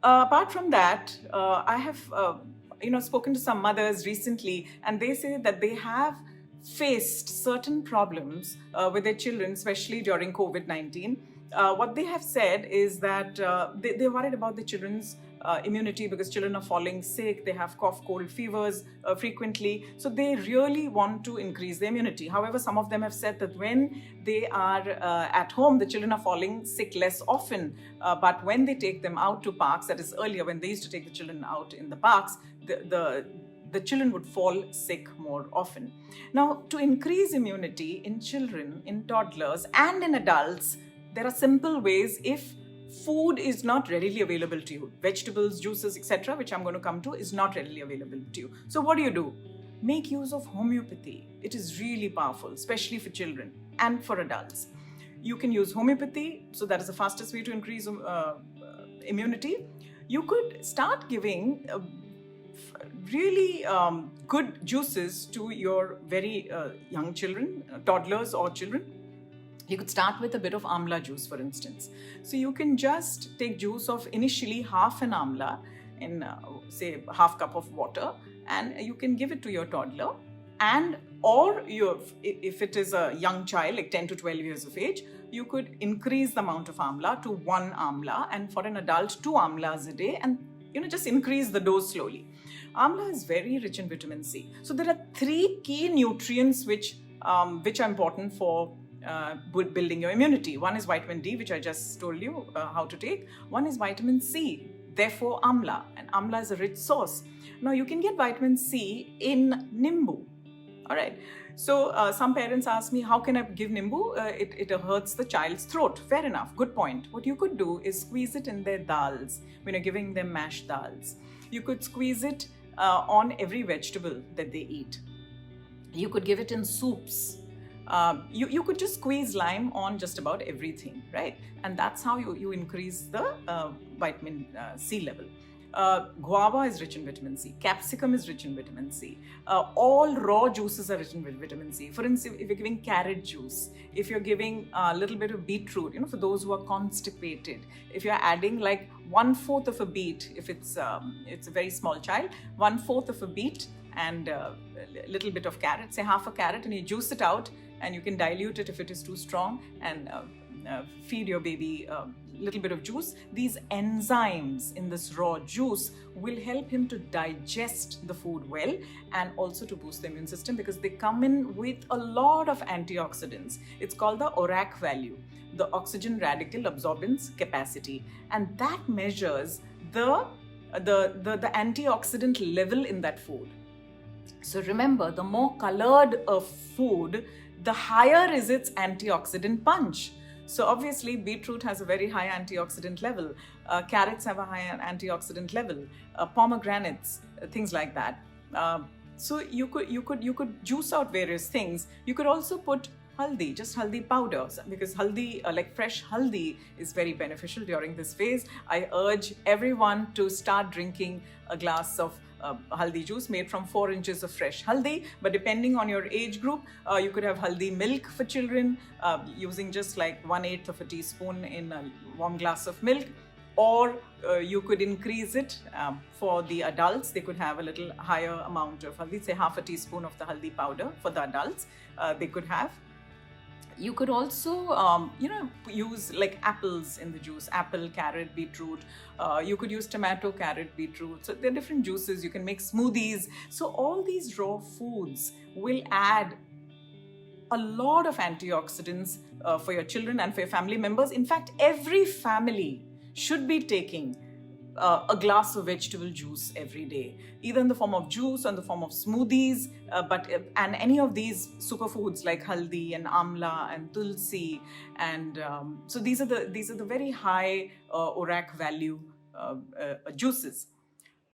Apart from that, I have spoken to some mothers recently, and they say that they have faced certain problems with their children, especially during COVID-19. What they have said is that they're worried about the children's immunity because children are falling sick, they have cough, cold, fevers frequently. So they really want to increase their immunity. However, some of them have said that when they are at home, the children are falling sick less often. But when they take them out to parks, that is earlier when they used to take the children out in the parks, the children would fall sick more often. Now, to increase immunity in children, in toddlers, and in adults, there are simple ways if food is not readily available to you. Vegetables, juices, etc., which I'm going to come to, is not readily available to you. So what do? Make use of homeopathy. It is really powerful, especially for children and for adults. You can use homeopathy, so that is the fastest way to increase immunity. You could start giving really good juices to your very young children, toddlers or children. You could start with a bit of amla juice, for instance. So you can just take juice of initially half an amla in, say, half cup of water, and you can give it to your toddler. And or if it is a young child, like 10 to 12 years of age, you could increase the amount of amla to 1 amla, and for an adult, 2 amlas a day, and just increase the dose slowly. Amla is very rich in vitamin C. So there are 3 key nutrients which are important for building your immunity. One is vitamin D, which I just told you how to take. One is vitamin C, therefore amla, and amla is a rich source. Now you can get vitamin C in nimbu. All right. So some parents ask me, how can I give nimbu? It hurts the child's throat. Fair enough. Good point. What you could do is squeeze it in their dals when you're giving them mashed dals. You could squeeze it on every vegetable that they eat. You could give it in soups. You could just squeeze lime on just about everything, right? And that's how you increase the vitamin C level. Guava is rich in vitamin C. Capsicum is rich in vitamin C. All raw juices are rich in vitamin C. For instance, if you're giving carrot juice, if you're giving a little bit of beetroot, for those who are constipated, if you're adding like 1/4 of a beet, if it's a very small child, 1/4 of a beet and a little bit of carrot, say half a carrot, and you juice it out, and you can dilute it if it is too strong, and feed your baby a little bit of juice. These enzymes in this raw juice will help him to digest the food well, and also to boost the immune system, because they come in with a lot of antioxidants. It's called the ORAC value, the oxygen radical absorbance capacity, and that measures the antioxidant level in that food. So remember, the more colored a food, the higher is its antioxidant punch. So obviously, beetroot has a very high antioxidant level. Carrots have a high antioxidant level. Pomegranates, things like that. So you could juice out various things. You could also put haldi, just haldi powder, because haldi, like fresh haldi, is very beneficial during this phase. I urge everyone to start drinking a glass of haldi juice made from 4 inches of fresh haldi. But depending on your age group, you could have haldi milk for children, using just like 1/8 of a teaspoon in a warm glass of milk. Or you could increase it for the adults. They could have a little higher amount of haldi, say half a teaspoon of the haldi powder for the adults. They could have. You could also, use like apples in the juice, apple, carrot, beetroot. You could use tomato, carrot, beetroot. So there are different juices. You can make smoothies. So all these raw foods will add a lot of antioxidants for your children and for your family members. In fact, every family should be taking a glass of vegetable juice every day, either in the form of juice or in the form of smoothies, and any of these superfoods like haldi and amla and tulsi, and so these are the very high ORAC value juices.